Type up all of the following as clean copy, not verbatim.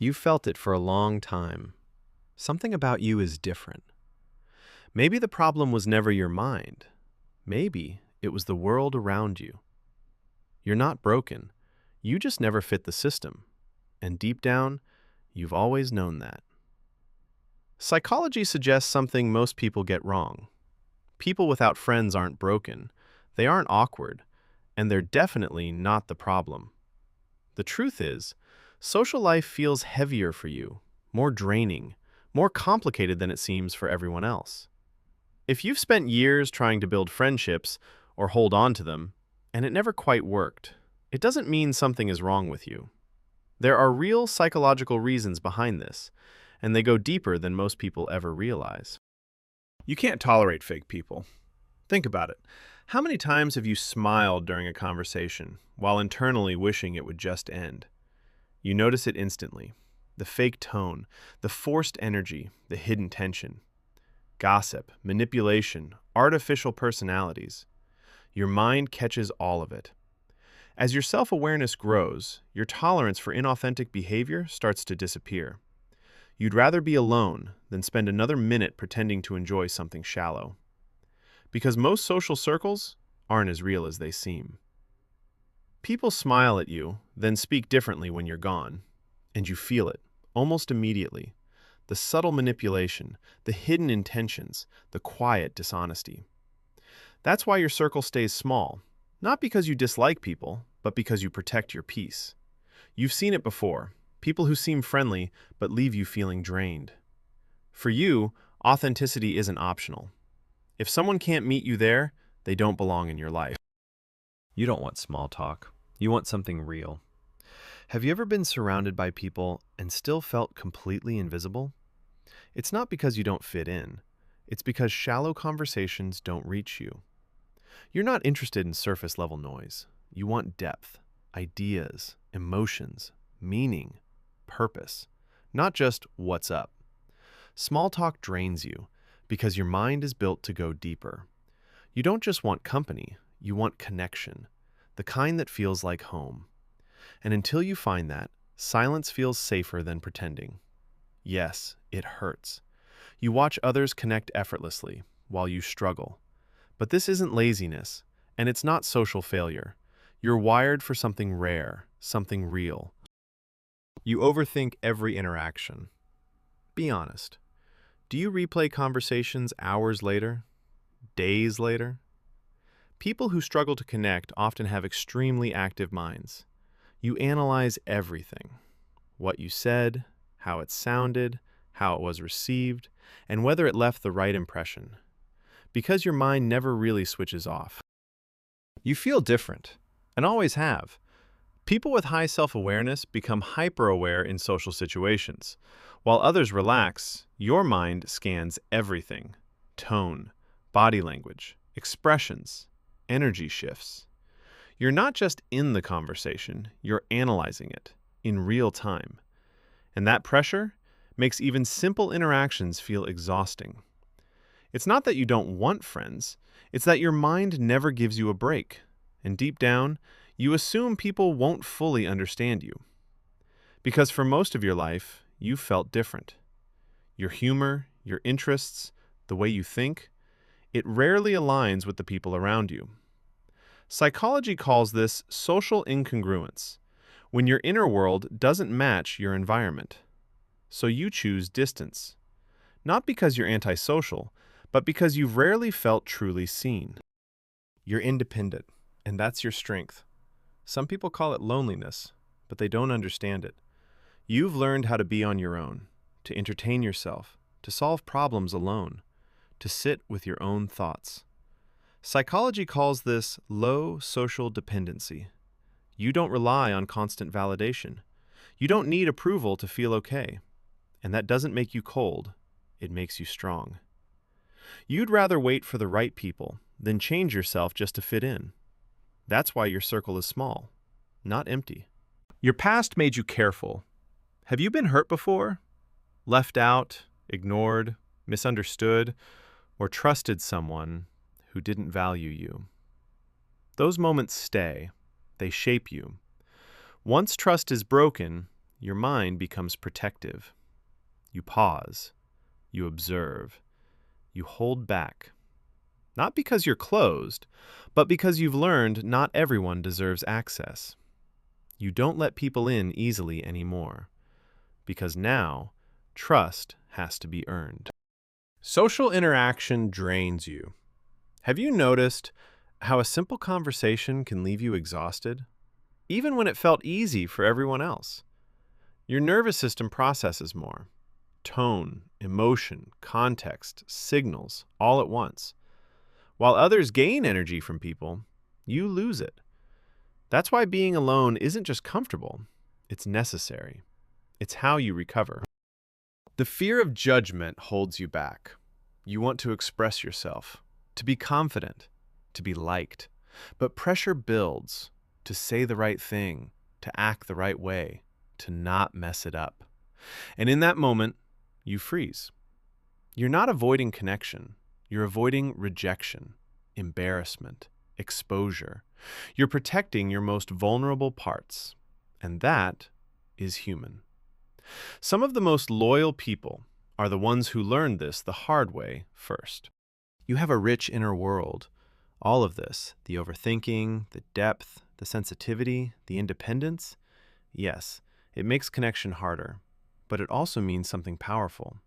You felt it for a long time. Something about you is different. Maybe the problem was never your mind. Maybe it was the world around you. You're not broken. You just never fit the system. And deep down, you've always known that. Psychology suggests something most people get wrong. People without friends aren't broken. They aren't awkward. And they're definitely not the problem. The truth is, social life feels heavier for you, more draining, more complicated than it seems for everyone else. If you've spent years trying to build friendships or hold on to them, and it never quite worked, it doesn't mean something is wrong with you. There are real psychological reasons behind this, and they go deeper than most people ever realize. You can't tolerate fake people. Think about it. How many times have you smiled during a conversation while internally wishing it would just end? You notice it instantly. The fake tone, the forced energy, the hidden tension. Gossip, manipulation, artificial personalities. Your mind catches all of it. As your self-awareness grows, your tolerance for inauthentic behavior starts to disappear. You'd rather be alone than spend another minute pretending to enjoy something shallow. Because most social circles aren't as real as they seem. People smile at you, then speak differently when you're gone. And you feel it, almost immediately. The subtle manipulation, the hidden intentions, the quiet dishonesty. That's why your circle stays small, not because you dislike people, but because you protect your peace. You've seen it before, people who seem friendly but leave you feeling drained. For you, authenticity isn't optional. If someone can't meet you there, they don't belong in your life. You don't want small talk. You want something real. Have you ever been surrounded by people and still felt completely invisible? It's not because you don't fit in. It's because shallow conversations don't reach you. You're not interested in surface-level noise. You want depth, ideas, emotions, meaning, purpose, not just what's up. Small talk drains you because your mind is built to go deeper. You don't just want company, you want connection, the kind that feels like home. And until you find that, silence feels safer than pretending. Yes, it hurts. You watch others connect effortlessly while you struggle. But this isn't laziness, and it's not social failure. You're wired for something rare, something real. You overthink every interaction. Be honest. Do you replay conversations hours later? Days later? People who struggle to connect often have extremely active minds. You analyze everything. What you said, how it sounded, how it was received, and whether it left the right impression. Because your mind never really switches off. You feel different, and always have. People with high self-awareness become hyper-aware in social situations. While others relax, your mind scans everything. Tone, body language, expressions, energy shifts. You're not just in the conversation, you're analyzing it in real time. And that pressure makes even simple interactions feel exhausting. It's not that you don't want friends, it's that your mind never gives you a break. And deep down, you assume people won't fully understand you. Because for most of your life, you felt different. Your humor, your interests, the way you think, it rarely aligns with the people around you. Psychology calls this social incongruence, when your inner world doesn't match your environment. So you choose distance. Not because you're antisocial, but because you've rarely felt truly seen. You're independent, and that's your strength. Some people call it loneliness, but they don't understand it. You've learned how to be on your own, to entertain yourself, to solve problems alone, to sit with your own thoughts. Psychology calls this low social dependency. You don't rely on constant validation. You don't need approval to feel okay. And that doesn't make you cold, it makes you strong. You'd rather wait for the right people than change yourself just to fit in. That's why your circle is small, not empty. Your past made you careful. Have you been hurt before? Left out, ignored, misunderstood, or trusted someone who didn't value you? Those moments stay. They shape you. Once trust is broken, your mind becomes protective. You pause, you observe, you hold back. Not because you're closed, but because you've learned not everyone deserves access. You don't let people in easily anymore, because now trust has to be earned. Social interaction drains you. Have you noticed how a simple conversation can leave you exhausted, even when it felt easy for everyone else? Your nervous system processes more. Tone, emotion, context, signals, all at once. While others gain energy from people, you lose it. That's why being alone isn't just comfortable, it's necessary. It's how you recover. The fear of judgment holds you back. You want to express yourself, to be confident, to be liked. But pressure builds to say the right thing, to act the right way, to not mess it up. And in that moment, you freeze. You're not avoiding connection. You're avoiding rejection, embarrassment, exposure. You're protecting your most vulnerable parts. And that is human. Some of the most loyal people are the ones who learned this the hard way first. You have a rich inner world. All of this, the overthinking, the depth, the sensitivity, the independence, yes, it makes connection harder, but it also means something powerful.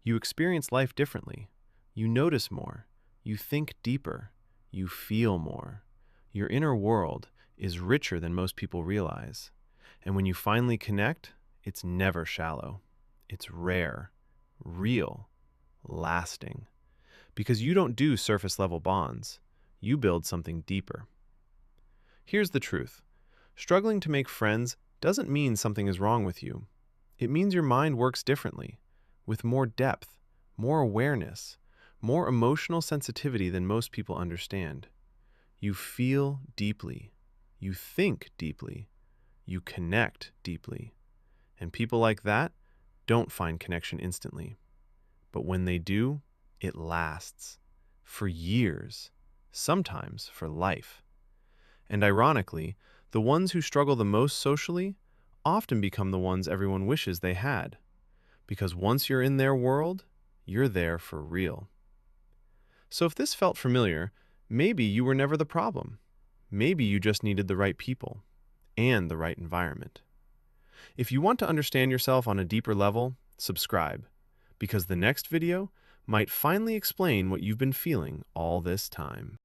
You experience life differently. You notice more. You think deeper. You feel more. Your inner world is richer than most people realize. And when you finally connect, it's never shallow. It's rare, real, lasting. Because you don't do surface-level bonds. You build something deeper. Here's the truth. Struggling to make friends doesn't mean something is wrong with you. It means your mind works differently, with more depth, more awareness, more emotional sensitivity than most people understand. You feel deeply. You think deeply. You connect deeply. And people like that don't find connection instantly. But when they do, it lasts. For years. Sometimes for life. And ironically, the ones who struggle the most socially often become the ones everyone wishes they had. Because once you're in their world, you're there for real. So if this felt familiar, maybe you were never the problem. Maybe you just needed the right people and the right environment. If you want to understand yourself on a deeper level, subscribe, because the next video might finally explain what you've been feeling all this time.